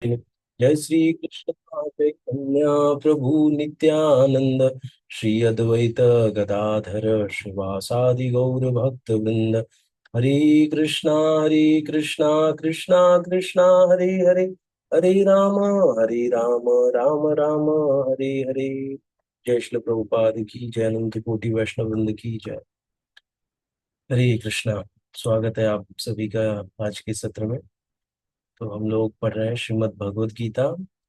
जय श्री कृष्ण चैतन्य प्रभु नित्यानंद श्री अद्वैत गदाधर श्रीवासादि गौर भक्त वृंद। हरे कृष्णा कृष्णा कृष्णा हरे हरे, हरे राम राम राम हरे हरे। जय श्री प्रभुपाद की जय, अनंत कोटि वैष्णव वृंद की जय। हरे कृष्णा। स्वागत है आप सभी का आज के सत्र में। तो हम लोग पढ़ रहे हैं श्रीमद् भगवद गीता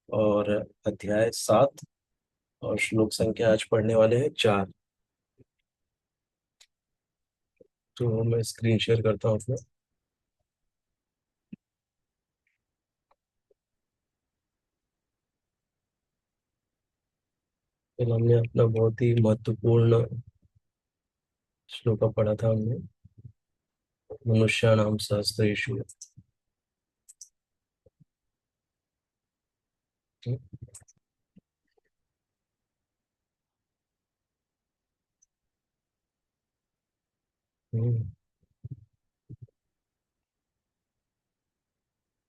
और अध्याय 7 और श्लोक संख्या आज पढ़ने वाले हैं 4। तो मैं स्क्रीन शेयर करता हूँ अपना। तो हमने अपना बहुत ही महत्वपूर्ण श्लोक पढ़ा था हमने, मनुष्याणाम सहस्रेषु।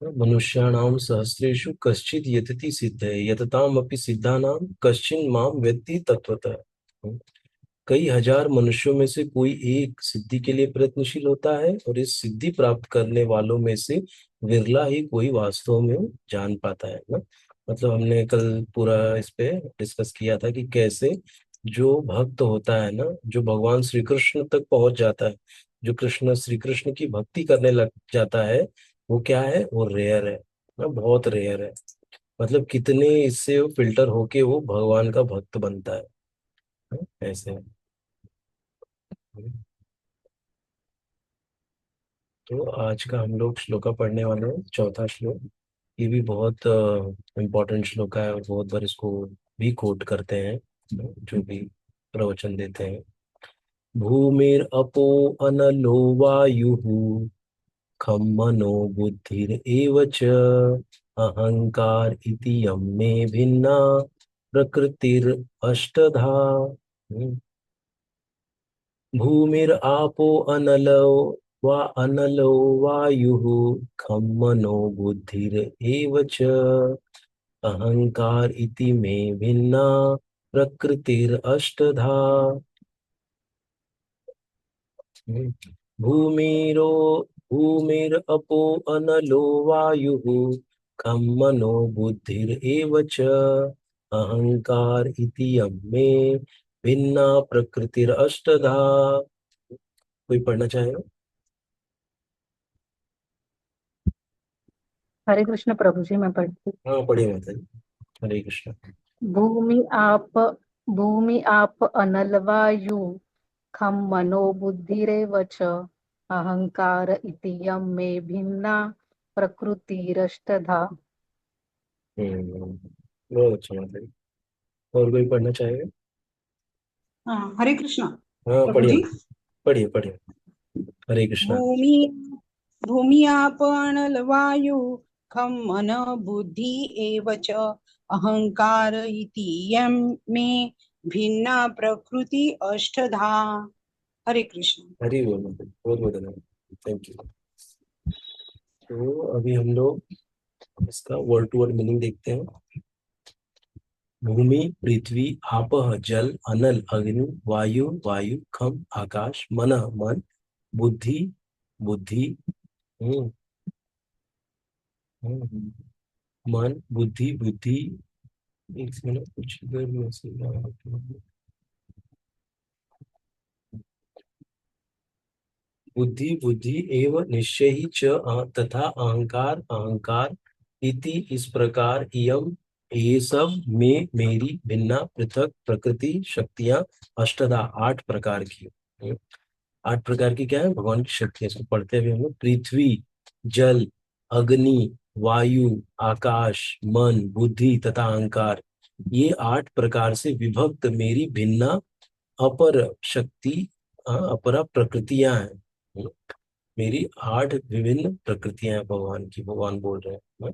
मनुष्याणाम सहस्रेषु कश्चित् यतति सिद्धये यतताम अपि सिद्धानाम कश्चिन् माम वेत्ति तत्वतः। कई हजार मनुष्यों में से कोई एक सिद्धि के लिए प्रयत्नशील होता है और इस सिद्धि प्राप्त करने वालों में से विरला ही कोई वास्तव में जान पाता है ना। मतलब हमने कल पूरा इस पे डिस्कस किया था कि कैसे जो भक्त होता है ना, जो भगवान श्री कृष्ण तक पहुंच जाता है, जो कृष्ण श्री कृष्ण की भक्ति करने लग जाता है, वो क्या है, वो रेयर है ना, बहुत रेयर है। मतलब कितने इससे वो फिल्टर होके वो भगवान का भक्त बनता है ना? ऐसे है। तो आज का हम लोग श्लोका पढ़ने वाले हैं, चौथा श्लोक। ये भी बहुत इम्पोर्टेंट श्लोक है और बहुत बार इसको भी कोट करते हैं जो भी प्रवचन देते हैं। भूमिर अपो अनलो वायुः खम मनो बुद्धिर एव च अहंकार इति यम मे भिन्ना प्रकृतिर अष्टधा। भूमिर आपो अनलो वा अनलो वायुः खम मनो बुद्धिर एव च अहंकार इति मे भिन्ना प्रकृतिर अष्टधा। भूमिरो भूमिर अपो अनलो वायुः खम मनो बुद्धिर एव च अहंकार इति यम मे भिन्ना प्रकृतिर अष्टधा। कोई पढ़ना चाहेगा? हरे कृष्ण प्रभु जी। मैं पढ़ती हाँ पढ़िए माता जी। हरे कृष्ण। भूमि आप भूमि आप अनल वायु खम मनो बुद्धिरेव च अहंकार इति यम मे भिन्ना प्रकृतिरष्टधा। बहुत अच्छा माता जी। और कोई पढ़ना चाहेगा? हाँ, हरे कृष्णा हाँ प्रभु पढ़िए जी। माता जी। पढ़िए पढ़िए। हरे कृष्णा। भूमि भूमि आपणल वायु खम मन बुद्धि एव च अहंकार इति यम मे भिन्ना प्रकृति अष्टधा। हरे कृष्ण। हरी बोल माता जी, बहुत बहुत धन्यवाद। Thank you. तो अभी हम लोग इसका वर्ड टू वर्ड मीनिंग देखते हैं। भूमि पृथ्वी, आपः जल, अनल अग्नि, वायु वायु, खम आकाश, मन मन, बुद्धि बुद्धि, हम्म, हम्म, मन बुद्धि बुद्धि। एक मिनट, कुछ इधर मैसेज आ रहा था। बुद्धि बुद्धि एव निश्चय ही च तथा अहंकार अहंकार इति, इस प्रकार इयम ये सब में मेरी भिन्ना पृथक प्रकृति शक्तियां अष्टधा, 8 प्रकार की। 8 प्रकार की क्या है भगवान की शक्तियां, इसको पढ़ते हुए हम लोग। पृथ्वी, जल, अग्नि, वायु, आकाश, मन, बुद्धि तथा अहंकार, ये 8 प्रकार से विभक्त मेरी भिन्ना अपर शक्ति, अपरा प्रकृतियां हैं। मेरी 8 विभिन्न प्रकृतियां हैं भगवान की, भगवान बोल रहे हैं ना।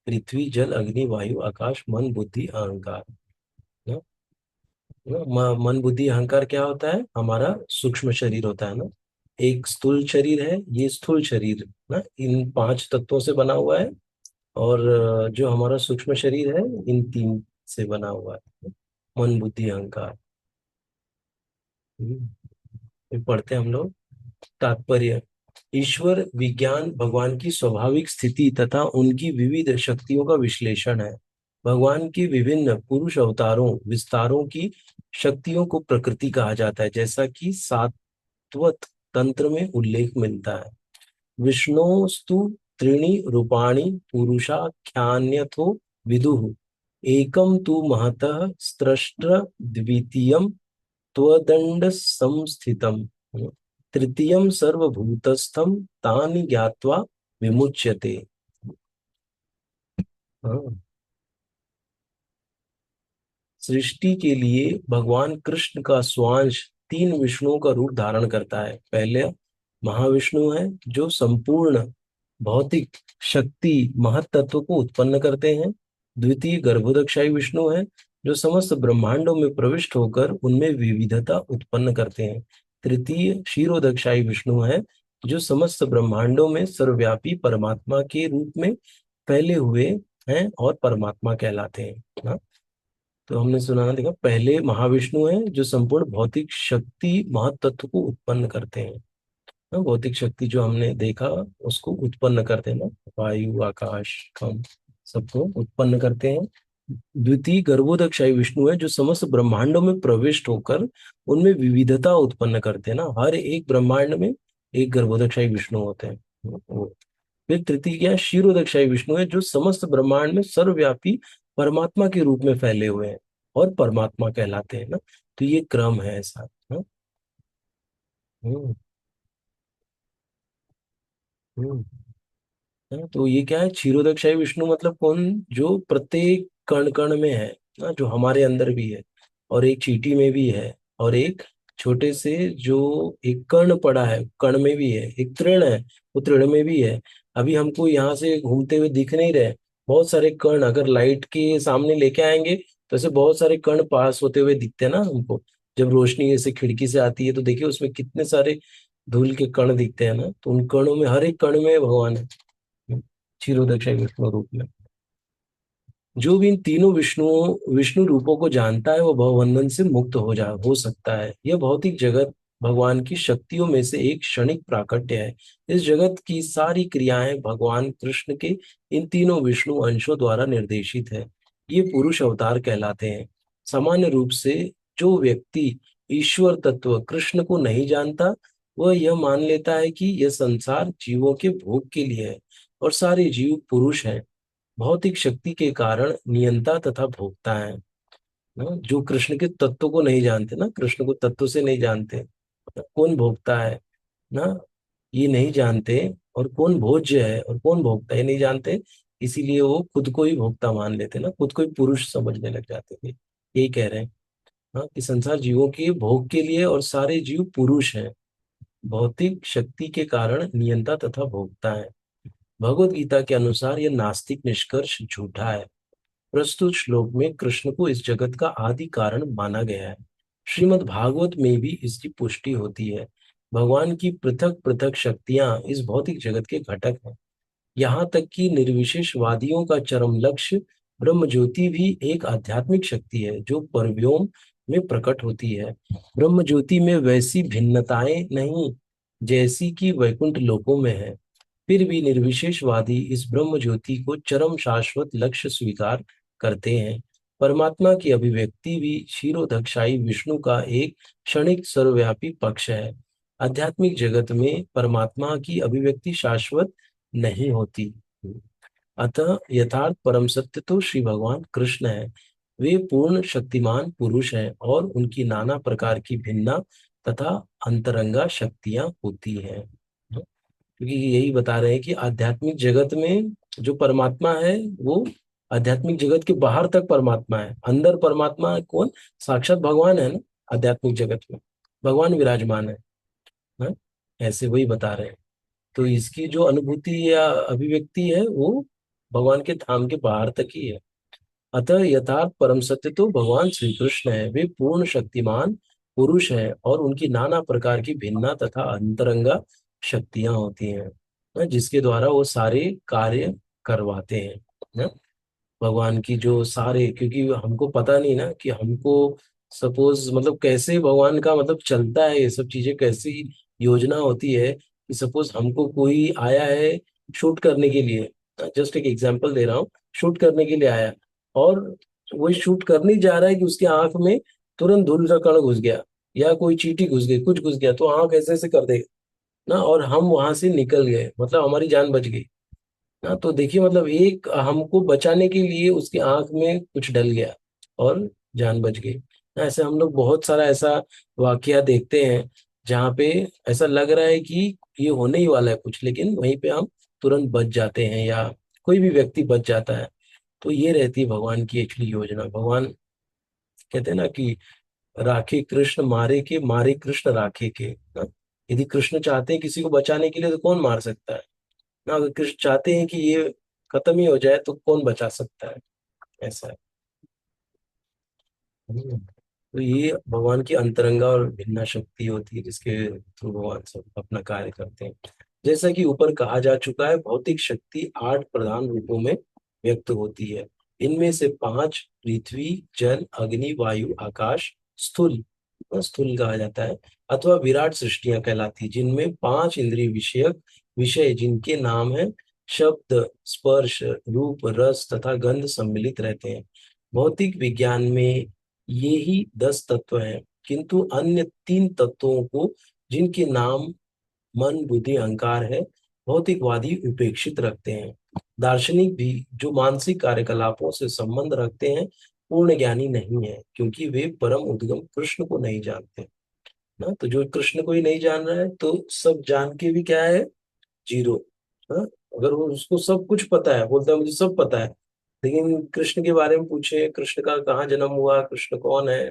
पृथ्वी, जल, अग्नि, वायु, आकाश, मन, बुद्धि, अहंकार ना। मन बुद्धि अहंकार क्या होता है? हमारा सूक्ष्म शरीर होता है ना। एक स्थूल शरीर है, ये स्थूल शरीर ना इन 5 तत्वों से बना हुआ है। और जो हमारा सूक्ष्म शरीर है इन तीन से बना हुआ है, मन बुद्धि अहंकार। फिर पढ़ते हैं हम लोग तात्पर्य। ईश्वर विज्ञान भगवान की स्वाभाविक स्थिति तथा उनकी विविध शक्तियों का विश्लेषण है। भगवान की विभिन्न पुरुष अवतारों विस्तारों की शक्तियों को प्रकृति कहा जाता है, जैसा कि सात्वत तंत्र में उल्लेख मिलता है। विष्णोस्तु त्रीणि रूपाणि पुरुषाख्यान्यथो विदुः एकम तु महतः स्रष्टृ द्वितीयं त्वदण्ड संस्थितम् तृतीयं सर्वभूतस्थं तानि ज्ञात्वा विमुच्यते। हाँ। सृष्टि के लिए भगवान कृष्ण का स्वांश तीन विष्णुओं का रूप धारण करता है। पहले महाविष्णु है जो संपूर्ण भौतिक शक्ति महत तत्व को उत्पन्न करते हैं। द्वितीय गर्भोदकशाही विष्णु है जो समस्त ब्रह्मांडों में प्रविष्ट होकर उनमें विविधता उत्पन्न करते हैं। तृतीय क्षीरोदकशाही विष्णु है जो समस्त ब्रह्मांडों में सर्वव्यापी परमात्मा के रूप में फैले हुए हैं और परमात्मा कहलाते हैं। हाँ? तो हमने सुना देखा, पहले महाविष्णु है जो संपूर्ण भौतिक शक्ति महत तत्व को उत्पन्न करते हैं। भौतिक शक्ति जो हमने देखा उसको उत्पन्न करते हैं ना, वायु आकाश हम सबको उत्पन्न करते हैं। द्वितीय गर्भोदकशाही विष्णु है जो समस्त ब्रह्मांडों में प्रविष्ट होकर उनमें विविधता उत्पन्न करते हैं ना, हर एक ब्रह्मांड में एक गर्भोदकशाही विष्णु होते हैं वो। फिर तृतीय क्या, क्षीरोदकशाही विष्णु है जो समस्त ब्रह्मांड में सर्वव्यापी परमात्मा के रूप में फैले हुए हैं और परमात्मा कहलाते हैं ना। तो ये क्रम है ऐसा। हाँ? हम्म हम्म तो ये क्या है, क्षीरोदकशाही विष्णु मतलब कौन, जो प्रत्येक कण कण में है ना, जो हमारे अंदर भी है और एक चींटी में भी है और एक छोटे से जो एक कण पड़ा है कण में भी है, एक तृण है वो तृण में भी है। अभी हमको यहाँ से घूमते हुए दिख नहीं रहे, बहुत सारे कण अगर लाइट के सामने लेके आएंगे तो ऐसे बहुत सारे कण पास होते हुए दिखते हैं ना हमको। जब रोशनी ऐसे खिड़की से आती है तो देखिए उसमें कितने सारे धूल के कण दिखते हैं ना, तो उन कणों में हर एक कण में भगवान है क्षीरोदक्षाई विष्णु रूप में। जो भी इन तीनों विष्णु रूपों को जानता है वो भवबंधन से मुक्त हो सकता है। यह भौतिक जगत भगवान की शक्तियों में से एक क्षणिक प्राकट्य है। इस जगत की सारी क्रियाएं भगवान कृष्ण के इन तीनों विष्णु अंशों द्वारा निर्देशित है। ये पुरुष अवतार कहलाते हैं। सामान्य रूप से जो व्यक्ति ईश्वर तत्व कृष्ण को नहीं जानता वह यह मान लेता है कि यह संसार जीवों के भोग के लिए है और सारे जीव पुरुष हैं, भौतिक शक्ति के कारण नियंता तथा भोक्ता है ना। जो कृष्ण के तत्व को नहीं जानते ना, कृष्ण को तत्व से नहीं जानते, कौन भोक्ता है ना ये नहीं जानते, और कौन भोज्य है और कौन भोक्ता है नहीं जानते, इसीलिए वो खुद को ही भोक्ता मान लेते ना, खुद को ही पुरुष समझने लग जाते थे। यही कह रहे हैं हाँ, कि संसार जीवों के भोग के लिए और सारे जीव पुरुष हैं, भौतिक शक्ति के कारण नियंता तथा भोक्ता है। भगवत गीता के अनुसार यह नास्तिक निष्कर्ष झूठा है। प्रस्तुत श्लोक में कृष्ण को इस जगत का आदि कारण माना गया है। श्रीमद् भागवत में भी इसकी पुष्टि होती है। भगवान की पृथक पृथक शक्तियां इस भौतिक जगत के घटक हैं। यहाँ तक कि निर्विशेषवादियों का चरम लक्ष्य ब्रह्म ज्योति भी एक आध्यात्मिक शक्ति है जो परव्योम में प्रकट होती है। ब्रह्म ज्योति में वैसी भिन्नताएं नहीं जैसी कि वैकुंठ लोकों में है। फिर भी निर्विशेषवादी इस ब्रह्म ज्योति को चरम शाश्वत लक्ष्य स्वीकार करते हैं। परमात्मा की अभिव्यक्ति भी क्षीरोदक्षाई विष्णु का एक क्षणिक सर्वव्यापी पक्ष है। आध्यात्मिक जगत में परमात्मा की अभिव्यक्ति शाश्वत नहीं होती। अतः यथार्थ परम सत्य तो श्री भगवान कृष्ण है। वे पूर्ण शक्तिमान पुरुष हैं और उनकी नाना प्रकार की भिन्ना तथा अंतरंगा शक्तियां होती हैं। क्योंकि यही बता रहे हैं कि आध्यात्मिक जगत में जो परमात्मा है वो आध्यात्मिक जगत के बाहर तक परमात्मा है, अंदर परमात्मा कौन, साक्षात भगवान है ना। आध्यात्मिक जगत में भगवान विराजमान है ना? ऐसे वही बता रहे हैं। तो इसकी जो अनुभूति या अभिव्यक्ति है वो भगवान के धाम के बाहर तक ही है। अतः यथार्थ परम सत्य तो भगवान श्री कृष्ण है। वे पूर्ण शक्तिमान पुरुष हैं और उनकी नाना प्रकार की भिन्ना तथा अंतरंगा शक्तियां होती हैं जिसके द्वारा वो सारे कार्य करवाते हैं ना। भगवान की जो सारे, क्योंकि हमको पता नहीं ना कि हमको सपोज मतलब कैसे भगवान का मतलब चलता है, ये सब चीजें कैसी योजना होती है कि सपोज हमको कोई आया है शूट करने के लिए, जस्ट एक एग्जांपल दे रहा हूँ, शूट करने के लिए आया और वही शूट करने जा रहा है कि उसके आंख में तुरंत धूल का कण घुस गया या कोई चींटी घुस गई, कुछ घुस गया, तो आंख ऐसे ऐसे कर देगा ना, और हम वहां से निकल गए, मतलब हमारी जान बच गई ना। तो देखिए मतलब एक हमको बचाने के लिए उसकी आंख में कुछ डल गया और जान बच गई ना। ऐसे हम लोग बहुत सारा ऐसा वाकया देखते हैं जहाँ पे ऐसा लग रहा है कि ये होने ही वाला है कुछ, लेकिन वहीं पे हम तुरंत बच जाते हैं या कोई भी व्यक्ति बच जाता है। तो ये रहती है भगवान की एक्चुअली योजना। भगवान कहते हैं ना कि राखे कृष्ण मारे के, मारे कृष्ण राखे के ना। यदि कृष्ण चाहते हैं किसी को बचाने के लिए तो कौन मार सकता है ना। अगर कृष्ण चाहते हैं कि ये खत्म ही हो जाए तो कौन बचा सकता है, ऐसा है। तो ये भगवान की अंतरंगा और भिन्ना शक्ति होती है जिसके थ्रू भगवान सब अपना कार्य करते हैं। जैसा कि ऊपर कहा जा चुका है, भौतिक शक्ति 8 प्रधान रूपों में व्यक्त होती है। इनमें से 5 पृथ्वी, जल, अग्नि, वायु, आकाश, स्थूल, स्थूल कहा जाता है, अथवा विराट सृष्टियां कहलाती, जिनमें 5 इंद्रिय विषयक विषय जिनके नाम है शब्द, स्पर्श, रूप, रस तथा गंध सम्मिलित रहते हैं। भौतिक विज्ञान में ये ही 10 तत्व हैं, किंतु अन्य 3 तत्वों को, जिनके नाम मन, बुद्धि, अहंकार है, भौतिकवादी उपेक्षित रखते हैं। दार्शनिक भी जो मानसिक कार्यकलापों से संबंध रखते हैं पूर्ण ज्ञानी नहीं है, क्योंकि वे परम उद्गम कृष्ण को नहीं जानते ना। तो जो कृष्ण को ही नहीं जान रहा है तो सब जान के भी क्या है, जीरो। हाँ, अगर वो उसको सब कुछ पता है, बोलता है मुझे सब पता है, लेकिन कृष्ण के बारे में पूछे, कृष्ण का कहाँ जन्म हुआ, कृष्ण कौन है,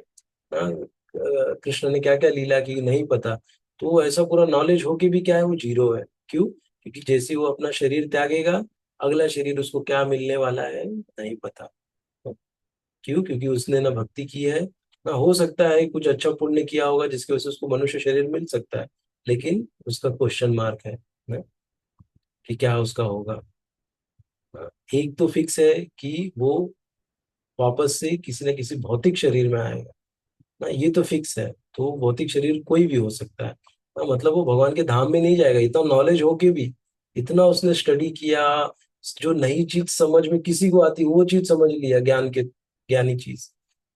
हाँ, कृष्ण ने क्या क्या लीला की, नहीं पता। तो वो ऐसा पूरा नॉलेज होके भी क्या है, वो जीरो है। क्यों? क्योंकि जैसे ही वो अपना शरीर त्यागेगा, अगला शरीर उसको क्या मिलने वाला है नहीं पता। क्यों? क्योंकि उसने ना भक्ति की है, ना हो सकता है कुछ अच्छा पुण्य किया होगा जिसकी वजह से उसको मनुष्य शरीर मिल सकता है, लेकिन उसका क्वेश्चन मार्क है ना, कि क्या उसका होगा। एक तो फिक्स है कि वो वापस से किसी न किसी भौतिक शरीर में आएगा ना, ये तो फिक्स है। तो भौतिक शरीर कोई भी हो सकता है ना, मतलब वो भगवान के धाम में नहीं जाएगा, इतना नॉलेज हो के भी, इतना उसने स्टडी किया, जो नई चीज समझ में किसी को आती वो चीज समझ लिया, ज्ञान के ज्ञानी चीज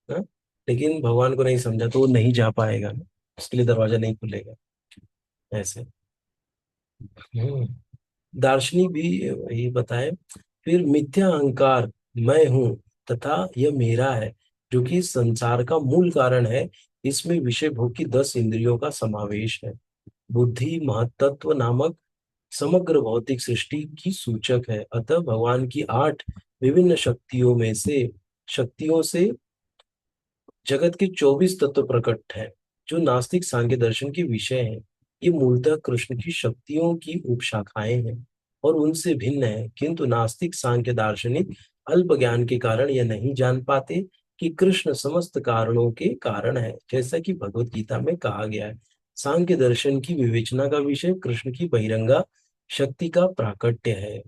ना, लेकिन भगवान को नहीं समझा तो वो नहीं जा पाएगा ना, उसके लिए दरवाजा नहीं खुलेगा, ऐसे। हम्म दार्शनिक भी यही बताए। फिर मिथ्या अहंकार, मैं हूँ तथा यह मेरा है, जो कि संसार का मूल कारण है। इसमें विषय भोग की 10 इंद्रियों का समावेश है। बुद्धि महतत्व नामक समग्र भौतिक सृष्टि की सूचक है। अतः भगवान की 8 विभिन्न शक्तियों से जगत के 24 तत्व प्रकट है, जो नास्तिक सांख्य दर्शन के विषय हैं। ये मूलतः कृष्ण की शक्तियों की उपशाखाएं हैं और उनसे भिन्न है, किंतु नास्तिक सांख्य दार्शनिक अल्प ज्ञान के कारण यह नहीं जान पाते कि कृष्ण समस्त कारणों के कारण है, जैसा कि भगवत गीता में कहा गया है। सांख्य दर्शन की विवेचना का विषय कृष्ण की बहिरंगा शक्ति का प्राकट्य है।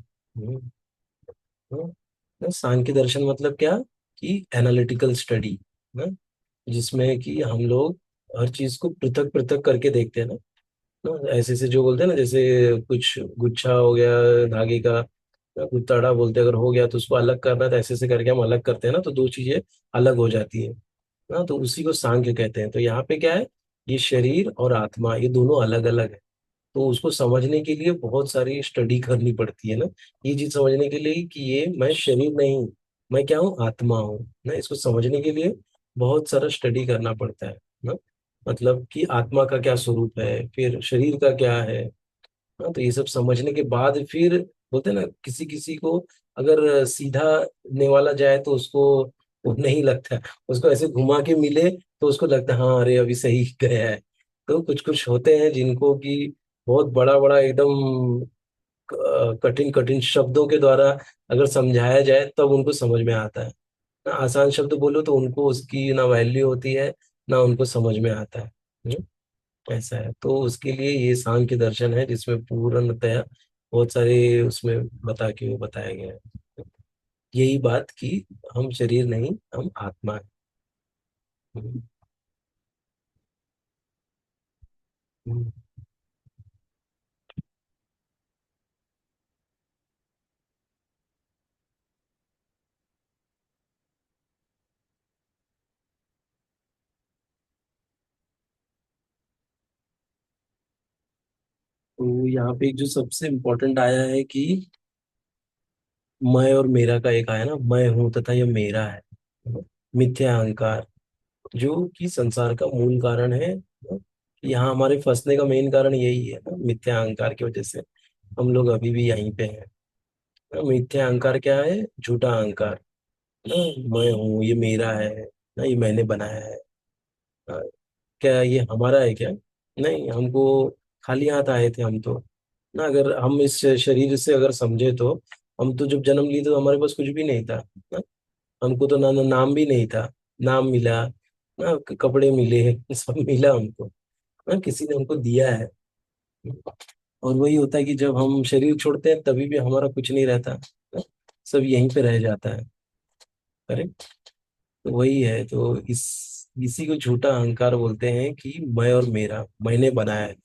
सांख्य दर्शन मतलब क्या, कि एनालिटिकल स्टडी ना, जिसमें कि हम लोग हर चीज को पृथक पृथक करके देखते हैं ना, ऐसे ऐसे जो बोलते हैं ना, जैसे कुछ गुच्छा हो गया धागे का, ना, कुछ तड़ा बोलते हैं, अगर हो गया तो उसको अलग करना है, तो ऐसे ऐसे करके हम अलग करते हैं ना, तो दो चीजें अलग हो जाती है ना, तो उसी को सांख्य कहते हैं। तो यहाँ पे क्या है, ये शरीर और आत्मा ये दोनों अलग अलग है। तो उसको समझने के लिए बहुत सारी स्टडी करनी पड़ती है ना, ये चीज समझने के लिए कि ये मैं शरीर नहीं हूँ, मैं क्या हूँ, आत्मा हूँ ना। इसको समझने के लिए बहुत सारा स्टडी करना पड़ता है ना, मतलब कि आत्मा का क्या स्वरूप है, फिर शरीर का क्या है ना। तो ये सब समझने के बाद फिर बोलते हैं ना, किसी किसी को अगर सीधा नेवाला जाए तो उसको वो नहीं लगता है, उसको ऐसे घुमा के मिले तो उसको लगता है हाँ अरे अभी सही गया है। तो कुछ कुछ होते हैं जिनको कि बहुत बड़ा बड़ा एकदम कठिन कठिन शब्दों के द्वारा अगर समझाया जाए तब उनको समझ में आता है ना। आसान शब्द बोलो तो उनको उसकी ना वैल्यू होती है, ना उनको समझ में आता है। ऐसा है। तो उसके लिए ये सांख्य दर्शन है जिसमें पूर्णतया बहुत सारे उसमें बता के वो बताया गया है यही बात कि हम शरीर नहीं, हम आत्मा है। हम्म, हम्म। तो यहाँ पे एक जो सबसे इम्पोर्टेंट आया है कि मैं और मेरा का एक आया ना, मैं हूं तथा ये मेरा है, मिथ्या अहंकार, जो कि संसार का मूल कारण है। यहाँ हमारे फंसने का मेन कारण यही है ना, मिथ्या अहंकार की वजह से हम लोग अभी भी यहीं पे हैं। मिथ्या अहंकार क्या है? झूठा अहंकार। ना, मैं हूँ, ये मेरा है, ना ये मैंने बनाया है। हाँ, क्या ये हमारा है क्या? नहीं, हमको खाली हाथ आए थे हम तो। ना अगर हम इस शरीर से अगर समझे तो हम तो जब जन्म लिए तो हमारे पास कुछ भी नहीं था ना। हमको तो ना नाम भी नहीं था। नाम मिला ना, कपड़े मिले सब मिला हमको ना, किसी ने हमको दिया है। और वही होता है कि जब हम शरीर छोड़ते हैं तभी भी हमारा कुछ नहीं रहता ना, सब यहीं पे रह जाता है। करेक्ट। तो वही है, तो इसी को झूठा अहंकार बोलते हैं कि मैं और मेरा, मैंने बनाया है,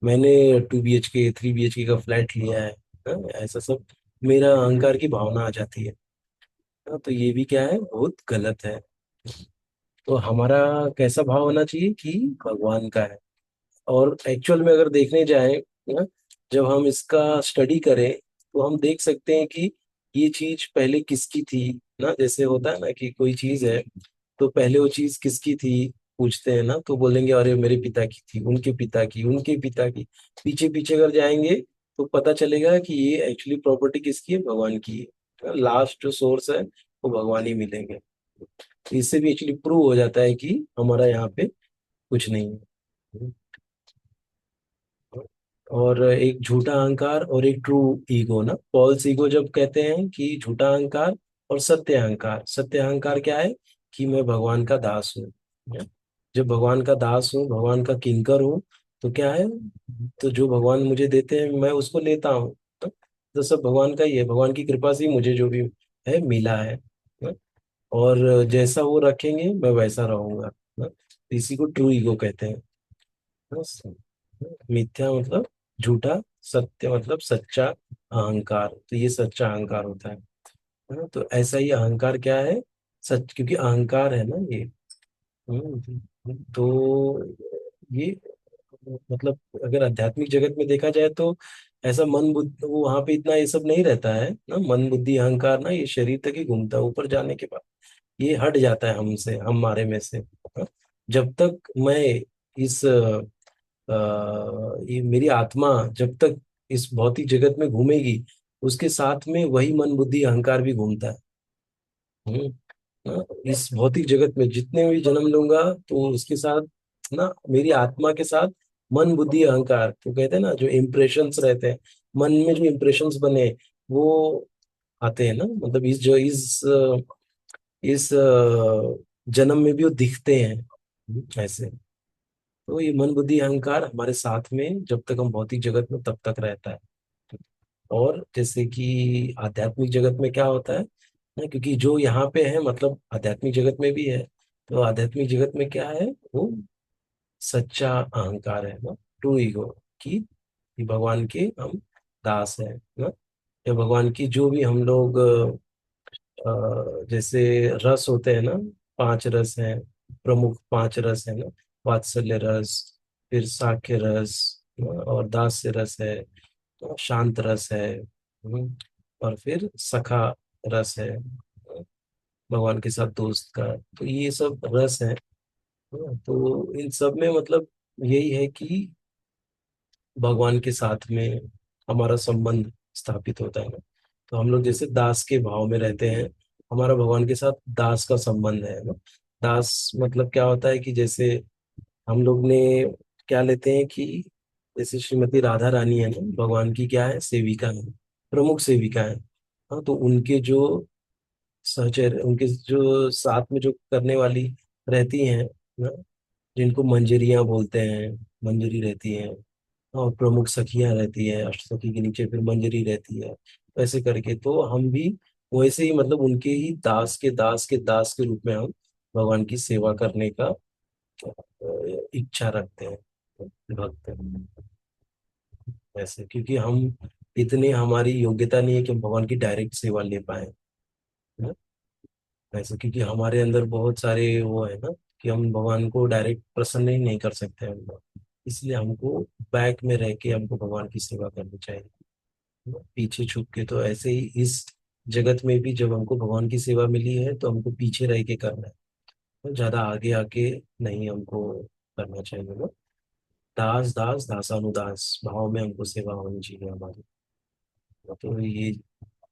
मैंने 2 BHK 3 BHK का फ्लैट लिया है ना, ऐसा सब मेरा अहंकार की भावना आ जाती है। हाँ, तो ये भी क्या है, बहुत गलत है। तो हमारा कैसा भाव होना चाहिए कि भगवान का है। और एक्चुअल में अगर देखने जाए ना, जब हम इसका स्टडी करें तो हम देख सकते हैं कि ये चीज पहले किसकी थी। ना जैसे होता है ना कि कोई चीज है तो पहले वो चीज किसकी थी पूछते हैं ना, तो बोलेंगे अरे मेरे पिता की थी, उनके पिता की, उनके पिता की। पीछे पीछे अगर जाएंगे तो पता चलेगा कि ये एक्चुअली प्रॉपर्टी किसकी है, भगवान की है। लास्ट जो सोर्स है वो भगवान ही मिलेंगे। इससे भी एक्चुअली प्रूव हो जाता है कि हमारा यहाँ पे कुछ नहीं है। और एक झूठा अहंकार और एक ट्रू ईगो ना, फॉल्स ईगो जब कहते हैं कि झूठा अहंकार, और सत्य अहंकार। सत्य अहंकार क्या है कि मैं भगवान का दास हूँ। जब भगवान का दास हूँ, भगवान का किंकर हूँ, तो क्या है, तो जो भगवान मुझे देते हैं मैं उसको लेता हूँ। तो सब भगवान का ही है, भगवान की कृपा से ही मुझे जो भी है मिला है। और जैसा वो रखेंगे मैं वैसा रहूंगा। इसी को ट्रू ईगो कहते हैं। बस। मिथ्या मतलब झूठा, सत्य मतलब सच्चा अहंकार, तो ये सच्चा अहंकार होता है ना। तो ऐसा ही अहंकार क्या है, सच, क्योंकि अहंकार है ना ये। तो ये मतलब अगर आध्यात्मिक जगत में देखा जाए तो ऐसा मन बुद्धि वो वहां पे इतना ये सब नहीं रहता है ना, मन बुद्धि अहंकार ना ये शरीर तक ही घूमता है, ऊपर जाने के बाद ये हट जाता है हमसे, हमारे में से। हाँ? जब तक मैं इस ये मेरी आत्मा जब तक इस भौतिक जगत में घूमेगी, उसके साथ में वही मन बुद्धि अहंकार भी घूमता है। हम्म, हाँ, इस भौतिक जगत में जितने भी जन्म लूंगा तो उसके साथ ना, मेरी आत्मा के साथ मन बुद्धि अहंकार, तो कहते हैं ना जो इम्प्रेशंस रहते हैं मन में, जो इम्प्रेशंस बने वो आते हैं ना, मतलब इस जन्म में भी वो दिखते हैं। ऐसे। तो ये मन बुद्धि अहंकार हमारे साथ में जब तक हम भौतिक जगत में तब तक रहता है। और जैसे कि आध्यात्मिक जगत में क्या होता है ना, क्योंकि जो यहाँ पे है मतलब आध्यात्मिक जगत में भी है, तो आध्यात्मिक जगत में क्या है, वो सच्चा अहंकार है ना, ट्रू ईगो, कि भगवान के हम दास हैं ना, या भगवान की जो भी हम लोग जैसे रस होते हैं ना, 5 रस हैं, प्रमुख 5 रस है ना, वात्सल्य रस, फिर साख्य रस, और दास्य रस है, शांत रस है, और फिर सखा रस है, भगवान के साथ दोस्त का। तो ये सब रस है। तो इन सब में मतलब यही है कि भगवान के साथ में हमारा संबंध स्थापित होता है ना। तो हम लोग जैसे दास के भाव में रहते हैं, हमारा भगवान के साथ दास का संबंध है ना। दास मतलब क्या होता है कि जैसे हम लोग ने क्या लेते हैं कि जैसे श्रीमती राधा रानी है ना, भगवान की क्या है, सेविका है, प्रमुख सेविका है। हाँ, तो उनके जो सहचर, उनके जो साथ में जो करने वाली रहती हैं ना, जिनको मंजरियां बोलते हैं, मंजरी रहती हैं, और प्रमुख सखियां रहती है, अष्ट सखी के नीचे फिर मंजरी रहती है, वैसे करके तो हम भी वैसे ही मतलब उनके ही दास के दास के दास के रूप में हम भगवान की सेवा करने का इच्छा रखते हैं, भक्त हैं। वैसे क्योंकि हम इतने हमारी योग्यता नहीं है कि हम भगवान की डायरेक्ट सेवा ले पाए ना। वैसे क्योंकि हमारे अंदर बहुत सारे वो है ना कि हम भगवान को डायरेक्ट प्रसन्न ही नहीं कर सकते हम लोग। इसलिए हमको बैक में रह के हमको भगवान की सेवा करनी चाहिए, पीछे छुप के। तो ऐसे ही इस जगत में भी जब हमको भगवान की सेवा मिली है तो हमको पीछे रह के करना है, तो ज्यादा आगे आके नहीं हमको करना चाहिए ना। दास दास दासानुदास भाव में हमको सेवा होनी चाहिए हमारी। तो ये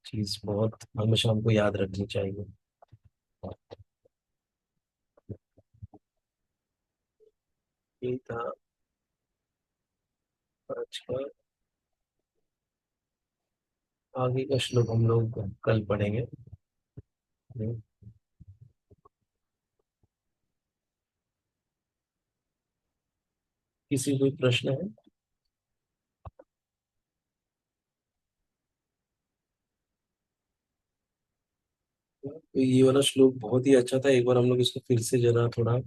चीज बहुत हमेशा हमको याद रखनी चाहिए। ये था आज का। आगे का श्लोक हम लोग कल पढ़ेंगे। किसी कोई प्रश्न है? तो ये वाला श्लोक बहुत ही अच्छा था, एक बार हम लोग इसको फिर से जरा थोड़ा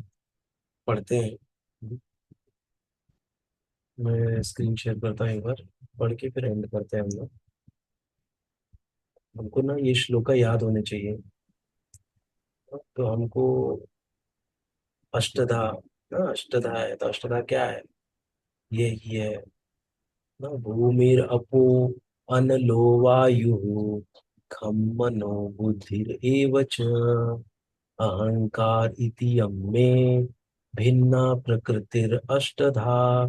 पढ़ते हैं। मैं स्क्रीन शेयर करता हूँ एक बार, पढ़ के फिर एंड करते हैं हम लोग। हमको ना ये श्लोका याद होने चाहिए। तो हमको अष्टधा, ना अष्टधा है तो अष्टधा क्या है? ये है ना, भूमिर अपो अनलो वायुः खम मनो बुद्धिर एव च अहंकार इति यम मे भिन्ना प्रकृतिर अष्टधा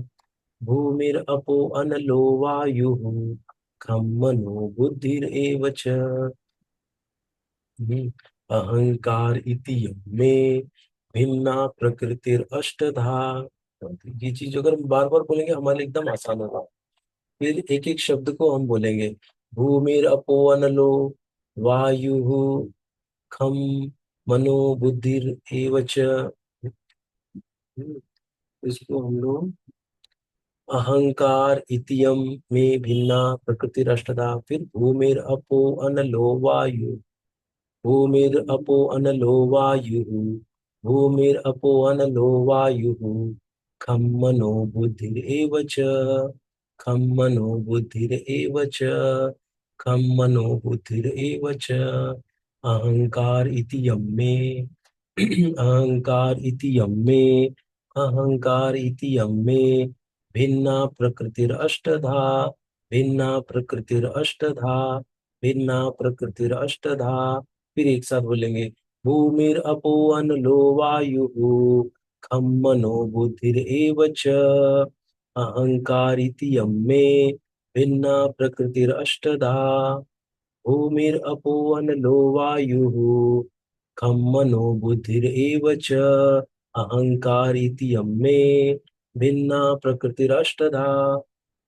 भूमिर अपो अनलो वायुः खम मनो बुद्धिर एव च अहंकार इति में भिन्ना प्रकृतिर अष्टधा। ये चीज अगर हम बार बार बोलेंगे हमारे लिए एकदम आसान होगा। फिर एक एक शब्द को हम बोलेंगे, भूमिर अपो अनलो वायु खम मनो बुद्धिर एव च। इसको हम लोग अहंकार इतियम में भिन्ना प्रकृतिर अष्टधा, फिर भूमिर अपो अनलो वायु भूमिरपो अनलो वायुः भूमिरपो अनलो वायुः खम मनो बुद्धिरेव च खम मनो बुद्धिरेव च खम मनो बुद्धिरेव च अहंकार इति यम्मे अहंकार इति यम्मे अहंकार इति यम्मे भिन्ना प्रकृतिरष्टधा भिन्ना प्रकृतिरष्टधा भिन्ना प्रकृतिरष्टधा। फिर एक साथ बोलेंगे, भूमिर अपो अनलो वायुः खम मनो बुद्धिरेव च अहंकार इति यम्मे भिन्ना प्रकृतिरष्टधा भूमिर अपो अनलो वायुः खम मनो बुद्धिरेव च अहंकार इति यम्मे भिन्ना प्रकृतिरष्टधा।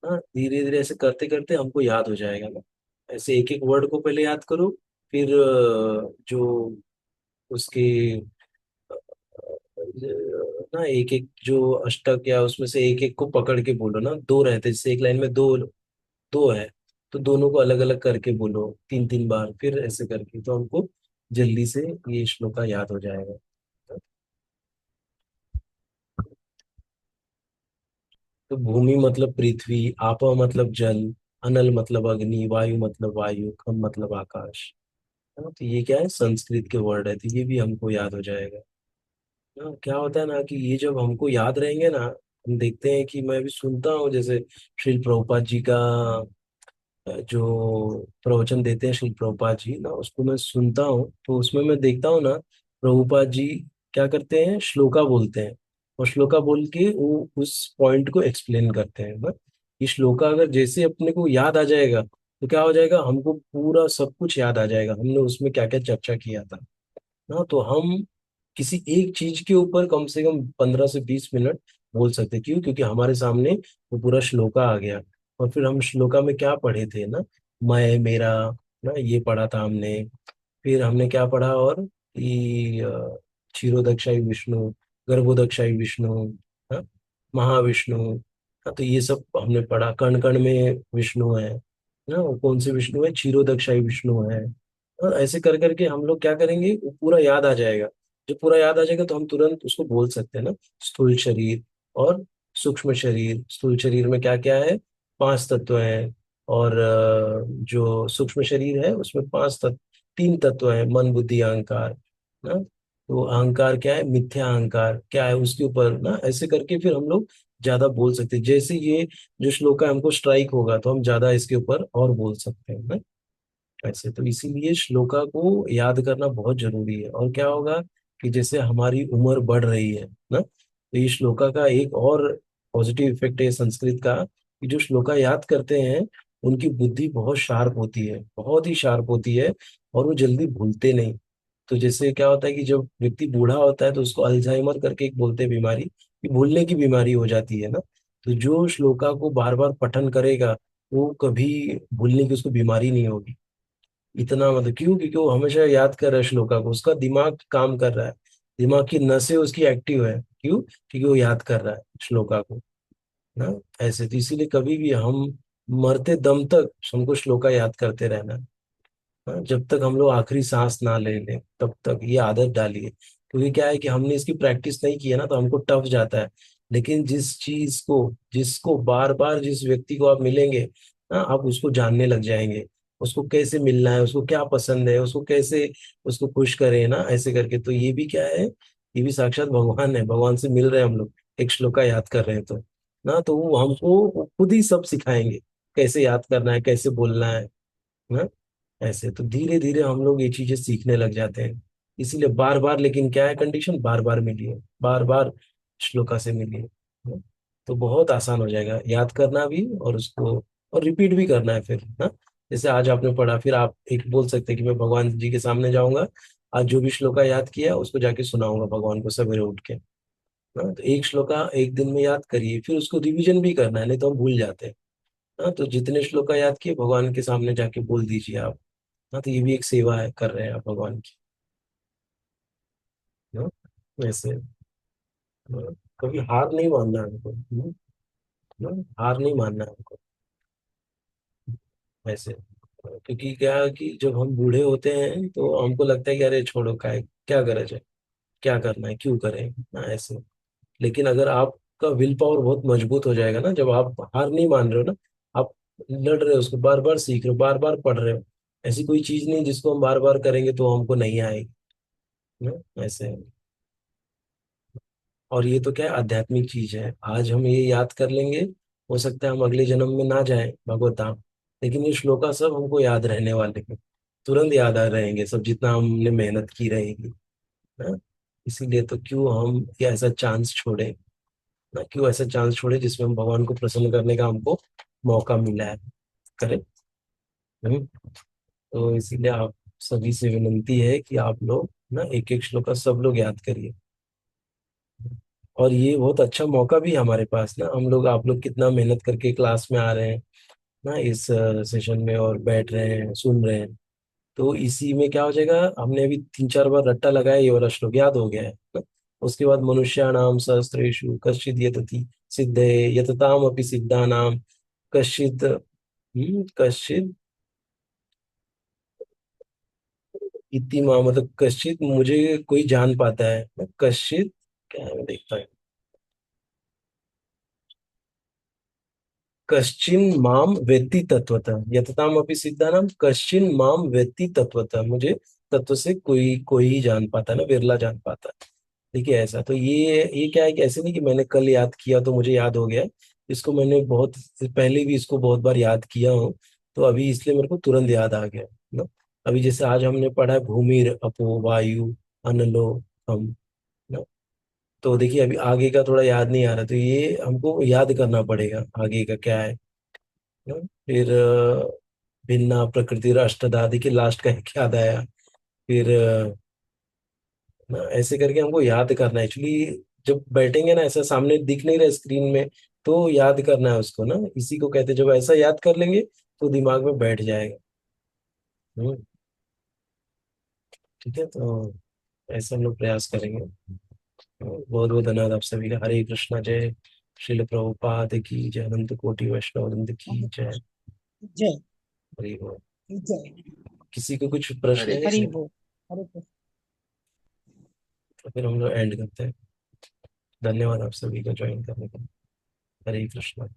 हाँ, धीरे धीरे ऐसे करते करते हमको याद हो जाएगा ना। ऐसे एक एक वर्ड को पहले याद करो, फिर जो उसके ना एक एक जो अष्टक या उसमें से एक एक को पकड़ के बोलो ना, दो रहते हैं, जैसे एक लाइन में दो दो है तो दोनों को अलग अलग करके बोलो तीन तीन बार, फिर ऐसे करके तो हमको जल्दी से ये श्लोका याद हो जाएगा। तो भूमि मतलब पृथ्वी, आप मतलब जल, अनल मतलब अग्नि, वायु मतलब वायु, खम मतलब आकाश। है ना? तो ये क्या है, संस्कृत के वर्ड है, तो ये भी हमको याद हो जाएगा। क्या होता है ना कि ये जब हमको याद रहेंगे ना, हम देखते हैं कि मैं भी सुनता हूँ जैसे श्रील प्रभुपाद जी का जो प्रवचन देते हैं श्रील प्रभुपाद जी ना, उसको मैं सुनता हूँ तो उसमें मैं देखता हूँ ना, प्रभुपाद जी क्या करते हैं, श्लोका बोलते हैं और श्लोका बोल के वो उस पॉइंट को एक्सप्लेन करते हैं ना। ये श्लोका अगर जैसे अपने को याद आ जाएगा तो क्या हो जाएगा, हमको पूरा सब कुछ याद आ जाएगा हमने उसमें क्या क्या चर्चा किया था ना। तो हम किसी एक चीज के ऊपर कम से कम 15 से 20 मिनट बोल सकते हैं। क्यों? क्योंकि हमारे सामने वो पूरा श्लोका आ गया। और फिर हम श्लोका में क्या पढ़े थे ना, मैं मेरा, ना ये पढ़ा था हमने। फिर हमने क्या पढ़ा, और कि क्षीरोदक्षाई विष्णु, गर्भोदक्षाई विष्णु, हाँ, महाविष्णु, हाँ, तो ये सब हमने पढ़ा। कण कण में विष्णु है ना, वो कौन से विष्णु है, क्षीरोदक्षाई विष्णु है। और ऐसे कर करके हम लोग क्या करेंगे, वो पूरा याद आ जाएगा। जब पूरा याद आ जाएगा तो हम तुरंत उसको बोल सकते हैं ना। स्थूल शरीर और सूक्ष्म शरीर। स्थूल शरीर में क्या क्या है, 5 तत्व हैं। और जो सूक्ष्म शरीर है उसमें 5 तत्व, 3 तत्व है, मन बुद्धि अहंकार ना। तो अहंकार क्या है, मिथ्या अहंकार क्या है, उसके ऊपर ना ऐसे करके फिर हम लोग ज्यादा बोल सकते हैं। जैसे ये जो श्लोक है हमको स्ट्राइक होगा तो हम ज्यादा इसके ऊपर और बोल सकते हैं ना। ऐसे तो इसीलिए श्लोका को याद करना बहुत जरूरी है। और क्या होगा कि जैसे हमारी उम्र बढ़ रही है ना, तो ये श्लोका का एक और पॉजिटिव इफेक्ट है संस्कृत का, कि जो श्लोका याद करते हैं उनकी बुद्धि बहुत शार्प होती है, बहुत ही शार्प होती है। और वो जल्दी भूलते नहीं। तो जैसे क्या होता है कि जब व्यक्ति बूढ़ा होता है तो उसको अल्जाइमर करके एक बोलते हैं बीमारी, कि भूलने की बीमारी हो जाती है ना। तो जो श्लोका को बार बार पठन करेगा वो कभी भूलने की उसको बीमारी नहीं होगी। इतना मतलब क्यों, क्योंकि वो हमेशा याद कर रहा है श्लोका को, उसका दिमाग काम कर रहा है, दिमाग की नसें उसकी एक्टिव है। क्यों, क्योंकि वो याद कर रहा है श्लोका को ना। ऐसे तो इसीलिए कभी भी हम मरते दम तक हमको श्लोका याद करते रहना है। हाँ, जब तक हम लोग आखिरी सांस ना ले लें तब तक ये आदत डालिए। क्योंकि क्या है कि हमने इसकी प्रैक्टिस नहीं की है ना, तो हमको टफ जाता है। लेकिन जिस चीज को, जिसको बार बार, जिस व्यक्ति को आप मिलेंगे ना, आप उसको जानने लग जाएंगे। उसको कैसे मिलना है, उसको क्या पसंद है, उसको कैसे उसको खुश करें ना, ऐसे करके। तो ये भी क्या है, ये भी साक्षात भगवान है, भगवान से मिल रहे हैं हम लोग, एक श्लोका याद कर रहे हैं तो ना। तो वो हमको वो खुद ही सब सिखाएंगे, कैसे याद करना है, कैसे बोलना है ना। ऐसे तो धीरे धीरे हम लोग ये चीजें सीखने लग जाते हैं। इसीलिए बार बार, लेकिन क्या है कंडीशन, बार बार मिलिए, बार बार श्लोका से मिलिए ना। तो बहुत आसान हो जाएगा याद करना भी, और उसको और रिपीट भी करना है फिर ना। जैसे आज आपने पढ़ा, फिर आप एक बोल सकते हैं कि मैं भगवान जी के सामने जाऊंगा, आज जो भी श्लोका याद किया उसको जाके सुनाऊंगा भगवान को सवेरे उठ के ना। तो एक श्लोका एक दिन में याद करिए, फिर उसको रिवीजन भी करना है, नहीं तो हम भूल जाते हैं। हाँ, तो जितने श्लोका याद किए भगवान के सामने जाके बोल दीजिए आप। हाँ, तो ये भी एक सेवा है, कर रहे हैं आप भगवान की ना। वैसे कभी हार नहीं मानना है हमको ना, हार नहीं मानना है हमको। वैसे क्योंकि क्या है कि जब हम बूढ़े होते हैं तो हमको लगता है कि अरे छोड़ो, क्या है, क्या गरज है, क्या करना है, क्यों करें ना, ऐसे। लेकिन अगर आपका विल पावर बहुत मजबूत हो जाएगा ना, जब आप हार नहीं मान रहे हो ना, आप लड़ रहे हो, उसको बार बार सीख रहे हो, बार बार पढ़ रहे हो। ऐसी कोई चीज नहीं जिसको हम बार बार करेंगे तो हमको नहीं आएगी ना, ऐसे। और ये तो क्या है, आध्यात्मिक चीज है। आज हम ये याद कर लेंगे, हो सकता है हम अगले जन्म में ना जाएं भगवत धाम, लेकिन ये श्लोका सब हमको याद रहने वाले हैं, तुरंत याद आ रहेंगे सब, जितना हमने मेहनत की रहेगी ना। इसीलिए तो क्यों हम ये ऐसा चांस छोड़े ना, क्यों ऐसा चांस छोड़े जिसमें हम भगवान को प्रसन्न करने का हमको मौका मिला है, करें। हम्म। तो इसीलिए आप सभी से विनती है कि आप लोग ना एक एक श्लोका सब लोग याद करिए। और ये बहुत अच्छा मौका भी है हमारे पास ना, हम लोग, आप लोग कितना मेहनत करके क्लास में आ रहे हैं ना, इस सेशन में, और बैठ रहे हैं, सुन रहे हैं। तो इसी में क्या हो जाएगा, हमने अभी 3 4 बार रट्टा लगाया, ये वाला श्लोक याद हो गया है ना। उसके बाद मनुष्याणाम सहस्रेषु कश्चिद यतति सिद्धे यतताम अपि सिद्धानाम कश्चिद कश्चिद इति माम, मतलब कश्चित मुझे कोई जान पाता है ना, कश्चित क्या है, मैं देखता हूँ। कश्चिन माम वेत्ति तत्वतः यतताम अपि सिद्धानाम कश्चिन माम वेत्ति तत्वतः, मुझे तत्व से कोई कोई ही जान पाता है ना, बिरला जान पाता है। देखिए ऐसा तो ये क्या है कि ऐसे नहीं कि मैंने कल याद किया तो मुझे याद हो गया। इसको मैंने बहुत पहले भी इसको बहुत बार याद किया हूँ, तो अभी इसलिए मेरे को तुरंत याद आ गया ना। अभी जैसे आज हमने पढ़ा है भूमिर अपो वायु अनलो हम ना। तो देखिए अभी आगे का थोड़ा याद नहीं आ रहा, तो ये हमको याद करना पड़ेगा आगे का क्या है ना। फिर भिन्ना प्रकृति अष्टधा, देखिए लास्ट का एक याद आया। फिर ना ऐसे करके हमको याद करना है एक्चुअली। जब बैठेंगे ना, ऐसा सामने दिख नहीं रहा स्क्रीन में, तो याद करना है उसको ना। इसी को कहते हैं, जब ऐसा याद कर लेंगे तो दिमाग में बैठ जाएगा। हम्म। ठीक है, तो ऐसे हम लोग प्रयास करेंगे। बहुत बहुत धन्यवाद आप सभी का। हरे कृष्णा, जय श्रील प्रभुपाद की जय, अनंत कोटि वैष्णव वृंद की जय। जय। हरि बोल। जय। किसी को कुछ प्रश्न हरे है हरि इसमें? बोल। हरे कृष्ण। तो फिर हम लोग एंड करते हैं। धन्यवाद आप सभी का ज्वाइन करने के लिए। हरे कृष्ण।